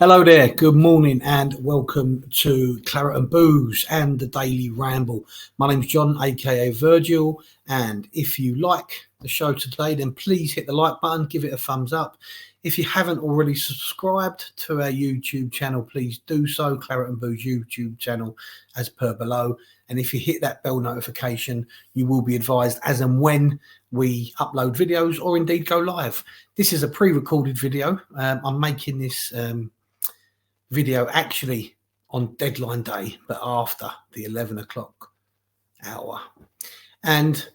Hello there, good morning and welcome to Claret and Booze and the Daily Ramble. My name's John, aka Virgil, and if you like the show today, then please hit the like button, give it a thumbs up. If you haven't already subscribed to our YouTube channel, please do so, Claret and Booze YouTube channel as per below. And if you hit that bell notification, you will be advised as and when we upload videos or indeed go live. This is a pre-recorded video. I'm making this video actually on deadline day, but after the 11 o'clock hour. And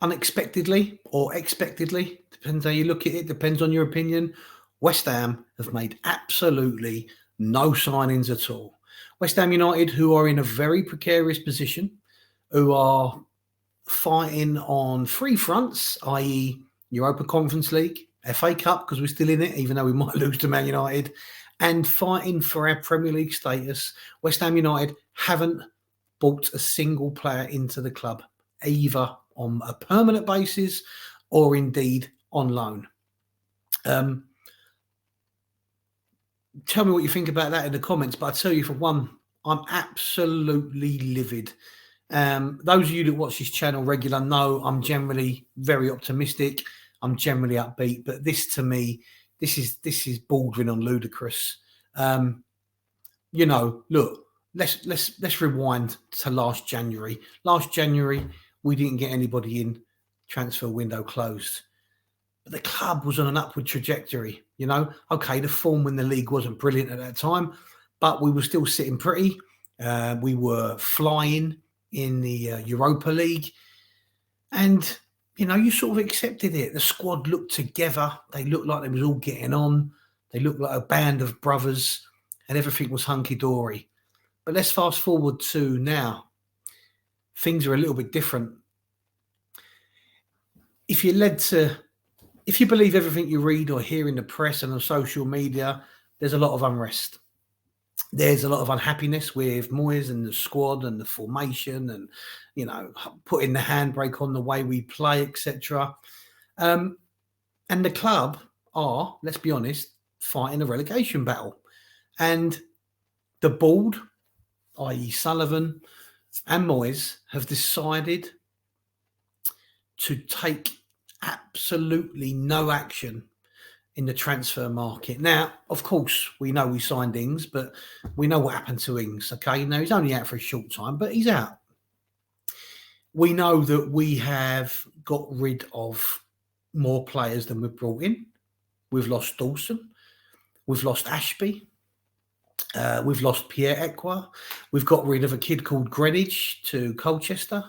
unexpectedly or expectedly, depends how you look at it, depends on your opinion, West Ham have made absolutely no signings at all. West Ham United, who are in a very precarious position, who are fighting on three fronts, i.e. Europa Conference League, FA Cup, because we're still in it, even though we might lose to Man United, and fighting for our Premier League status. West Ham United haven't bought a single player into the club, either on a permanent basis or indeed on loan. Tell me what you think about that in the comments, but I tell you, for one, I'm absolutely livid. Those of you that watch this channel regular know I'm generally very optimistic. I'm generally upbeat, but this, to me, this is bordering on ludicrous. Look, let's rewind to last January. Last January, we didn't get anybody in. Transfer window closed, but the club was on an upward trajectory. Okay, the form in the league wasn't brilliant at that time, but we were still sitting pretty. We were flying in the Europa League, and you sort of accepted it. The squad looked together. They looked like they was all getting on. They looked like a band of brothers, and everything was hunky-dory. But let's fast forward to now. Things are a little bit different. If you believe everything you read or hear in the press and on social media, there's a lot of unrest. There's a lot of unhappiness with Moyes and the squad and the formation and, putting the handbrake on the way we play, etc. And the club are, let's be honest, fighting a relegation battle. And the board, i.e. Sullivan and Moyes, have decided to take absolutely no action in the transfer market. Now, of course, we know we signed Ings, but we know what happened to Ings. Okay, now he's only out for a short time, but he's out. We know that we have got rid of more players than we've brought in. We've lost Dawson. We've lost Ashby. We've lost Pierre Ekwa. We've got rid of a kid called Greenwich to Colchester.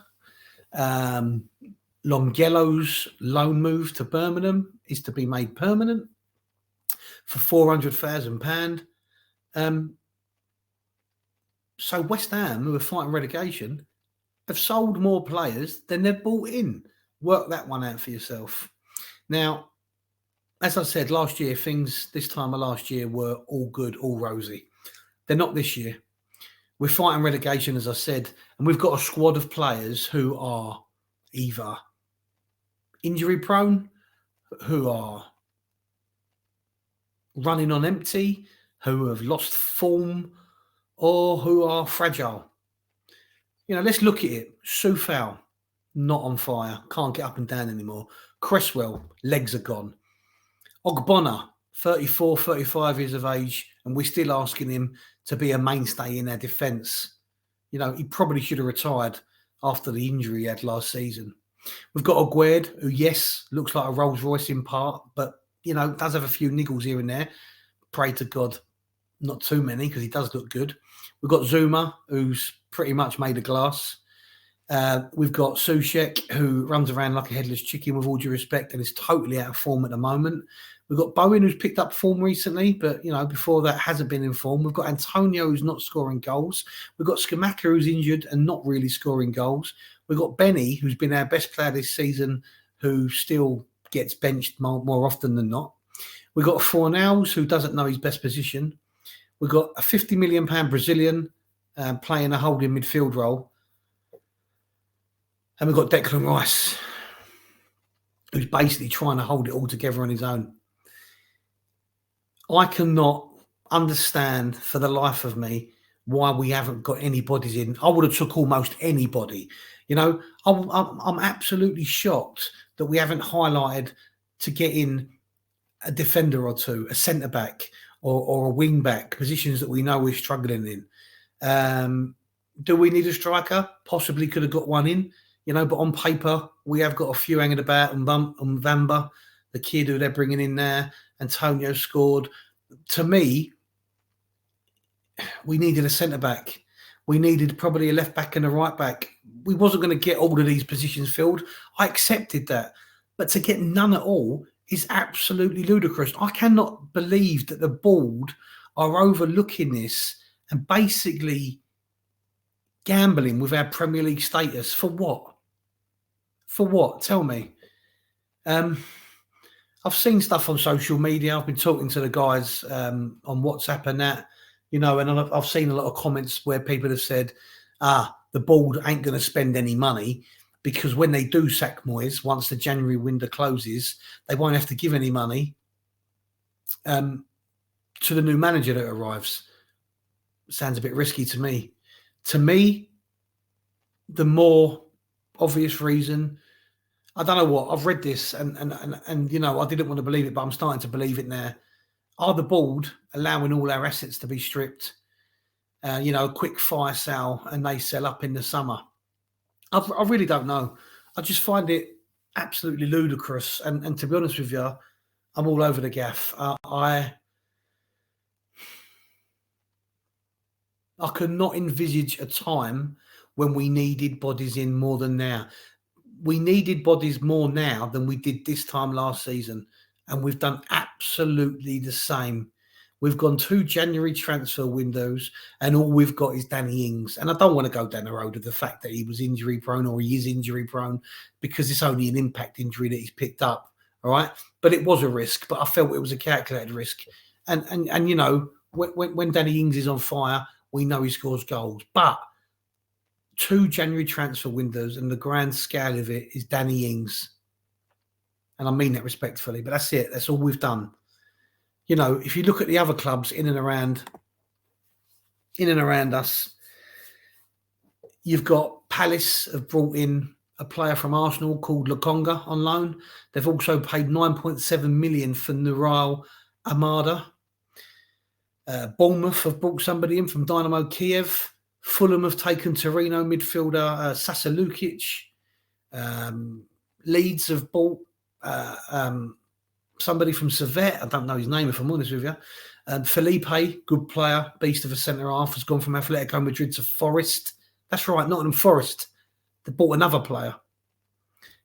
Longellow's loan move to Birmingham is to be made permanent for £400,000. So West Ham, who are fighting relegation, have sold more players than they've bought in. Work that one out for yourself. Now, as I said, last year, things this time of last year were all good, all rosy. They're not this year. We're fighting relegation, as I said, and we've got a squad of players who are either injury prone, who are running on empty, who have lost form, or who are fragile. Let's look at it. Soufal, not on fire, can't get up and down anymore. Cresswell, legs are gone. Ogbonna, 34, 35 years of age, and we're still asking him to be a mainstay in our defence. He probably should have retired after the injury he had last season. We've got Aguerd, who, yes, looks like a Rolls Royce in part, but, does have a few niggles here and there. Pray to God, not too many, because he does look good. We've got Zuma, who's pretty much made of glass. We've got Soucek, who runs around like a headless chicken, with all due respect, and is totally out of form at the moment. We've got Bowen, who's picked up form recently, but, before that hasn't been in form. We've got Antonio, who's not scoring goals. We've got Skamaka, who's injured and not really scoring goals. We've got Benny, who's been our best player this season, who still gets benched more often than not. We've got Fornals, who doesn't know his best position. We've got a £50 million Brazilian playing a holding midfield role. And we've got Declan Rice, who's basically trying to hold it all together on his own. I cannot understand for the life of me why we haven't got any bodies in. I would have took almost anybody. You know, I'm absolutely shocked that we haven't highlighted to get in a defender or two, a centre back or a wing back, positions that we know we're struggling in. Do we need a striker? Possibly could have got one in, you know, but on paper, we have got a few hanging about. And Vamba, the kid who they're bringing in there, Antonio scored. To me, we needed a centre back. We needed probably a left back and a right back. We wasn't going to get all of these positions filled. I accepted that. But to get none at all is absolutely ludicrous. I cannot believe that the board are overlooking this and basically gambling with our Premier League status. For what? For what? Tell me. I've seen stuff on social media. I've been talking to the guys on WhatsApp and that, you know, and I've seen a lot of comments where people have said, the board ain't going to spend any money because when they do sack Moyes, once the January window closes, they won't have to give any money to the new manager that arrives. Sounds a bit risky to me. To me, the more obvious reason, I don't know what, I've read this and you know, I didn't want to believe it, but I'm starting to believe it now. Are the board allowing all our assets to be stripped? You know, a quick fire sale and they sell up in the summer. I really don't know. I just find it absolutely ludicrous. And to be honest with you, I'm all over the gaff. I could not envisage a time when we needed bodies in more than now. We needed bodies more now than we did this time last season. And we've done absolutely the same. We've gone 2 January transfer windows and all we've got is Danny Ings. And I don't want to go down the road of the fact that he was injury prone or he is injury prone because it's only an impact injury that he's picked up. All right. But it was a risk, but I felt it was a calculated risk. And you know, when Danny Ings is on fire, we know he scores goals. But 2 January transfer windows and the grand scale of it is Danny Ings. And I mean that respectfully, but that's it. That's all we've done. You know, if you look at the other clubs in and around us, you've got Palace have brought in a player from Arsenal called Lokonga on loan. They've also paid 9.7 million for Nural Amada. Bournemouth have brought somebody in from Dynamo Kiev. Fulham have taken Torino midfielder Sasa Lukic. Leeds have bought somebody from Servette. I don't know his name if I'm honest with you. Felipe, good player, beast of a centre half, has gone from Atletico Madrid to Forest. That's right, Nottingham Forest. They bought another player.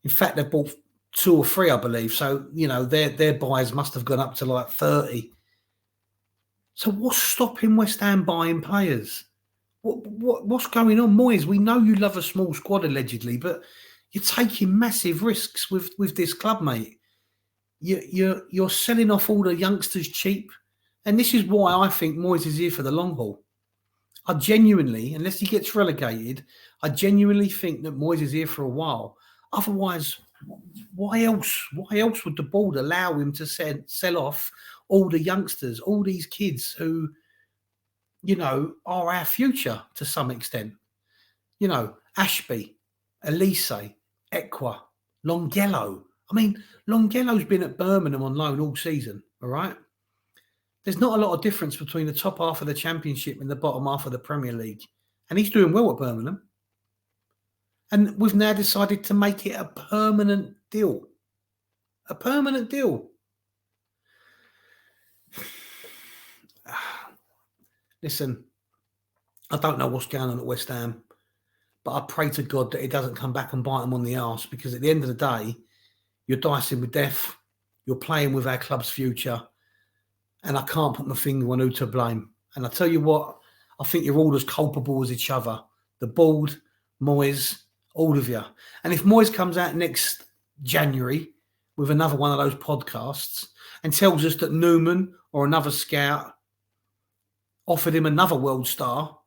In fact, they've bought 2 or 3, I believe. So, you know, their buys must have gone up to like 30. So what's stopping West Ham buying players? What's going on, Moyes? We know you love a small squad allegedly, but you're taking massive risks with this club, mate. You're selling off all the youngsters cheap, and this is why I think Moyes is here for the long haul. I genuinely, unless he gets relegated, I genuinely think that Moyes is here for a while. Otherwise, why else? Why else would the board allow him to sell off all the youngsters, all these kids who, you know, are our future to some extent? You know, Ashby, Elise, Equa, Longello. I mean, Longello's been at Birmingham on loan all season, all right? There's not a lot of difference between the top half of the Championship and the bottom half of the Premier League. And he's doing well at Birmingham. And we've now decided to make it a permanent deal. A permanent deal. Listen, I don't know what's going on at West Ham, but I pray to God that it doesn't come back and bite them on the arse, because at the end of the day, you're dicing with death. You're playing with our club's future. And I can't put my finger on who to blame. And I tell you what, I think you're all as culpable as each other. The board, Moyes, all of you. And if Moyes comes out next January with another one of those podcasts and tells us that Newman or another scout offered him another world star,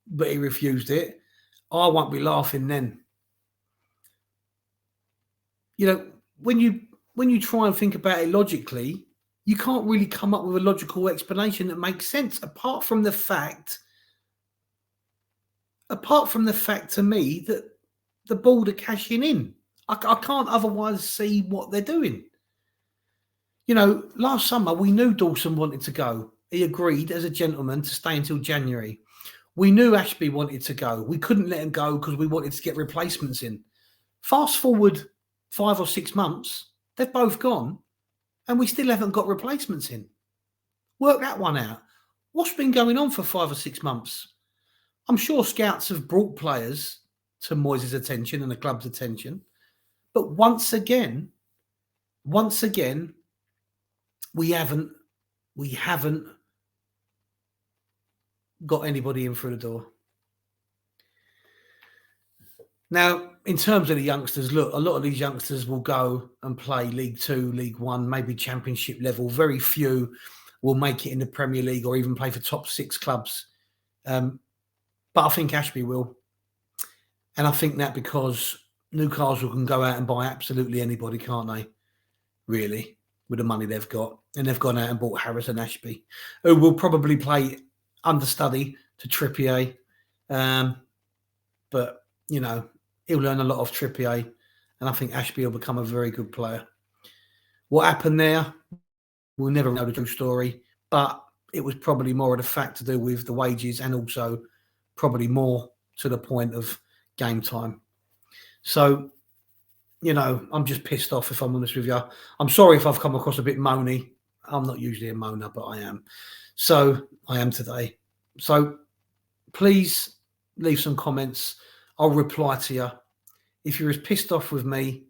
but he refused it, I won't be laughing then. You know, when you try and think about it logically, You can't really come up with a logical explanation that makes sense, apart from the fact to me that the board are cashing in. I can't otherwise see what they're doing. You know, last summer we knew Dawson wanted to go. He agreed as a gentleman to stay until January. We knew Ashby wanted to go. We couldn't let him go because we wanted to get replacements in. Fast forward 5 or 6 months, they've both gone, and we still haven't got replacements in. Work that one out. What's been going on for 5 or 6 months? I'm sure scouts have brought players to Moyes' attention and the club's attention, but once again, we haven't got anybody in through the door. Now, in terms of the youngsters, look, a lot of these youngsters will go and play League Two, League One, maybe Championship level. Very few will make it in the Premier League or even play for top 6 clubs. But I think Ashby will. And I think that because Newcastle can go out and buy absolutely anybody, can't they? Really, with the money they've got. And they've gone out and bought Harrison Ashby, who will probably play understudy to Trippier. But, you know, he'll learn a lot of Trippier. And I think Ashby will become a very good player. What happened there, we'll never know the true story. But it was probably more of the fact to do with the wages and also probably more to the point of game time. So, you know, I'm just pissed off, if I'm honest with you. I'm sorry if I've come across a bit moany. I'm not usually a moaner, but I am. So I am today. So please leave some comments. I'll reply to you. If you're as pissed off with me,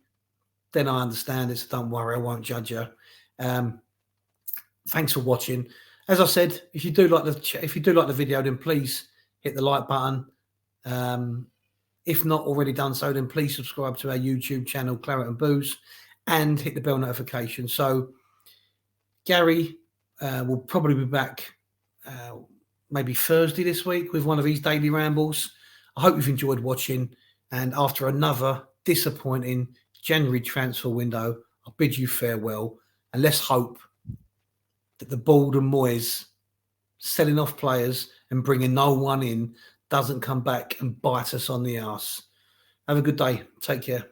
then I understand it. So don't worry, I won't judge you. Thanks for watching. As I said, if you do like the video, then please hit the like button. If not already done so, then please subscribe to our YouTube channel, Claret and Booze, and hit the bell notification. So Gary will probably be back maybe Thursday this week with one of his daily rambles. I hope you've enjoyed watching. And after another disappointing January transfer window, I bid you farewell. And let's hope that the board and Moyes selling off players and bringing no one in doesn't come back and bite us on the arse. Have a good day. Take care.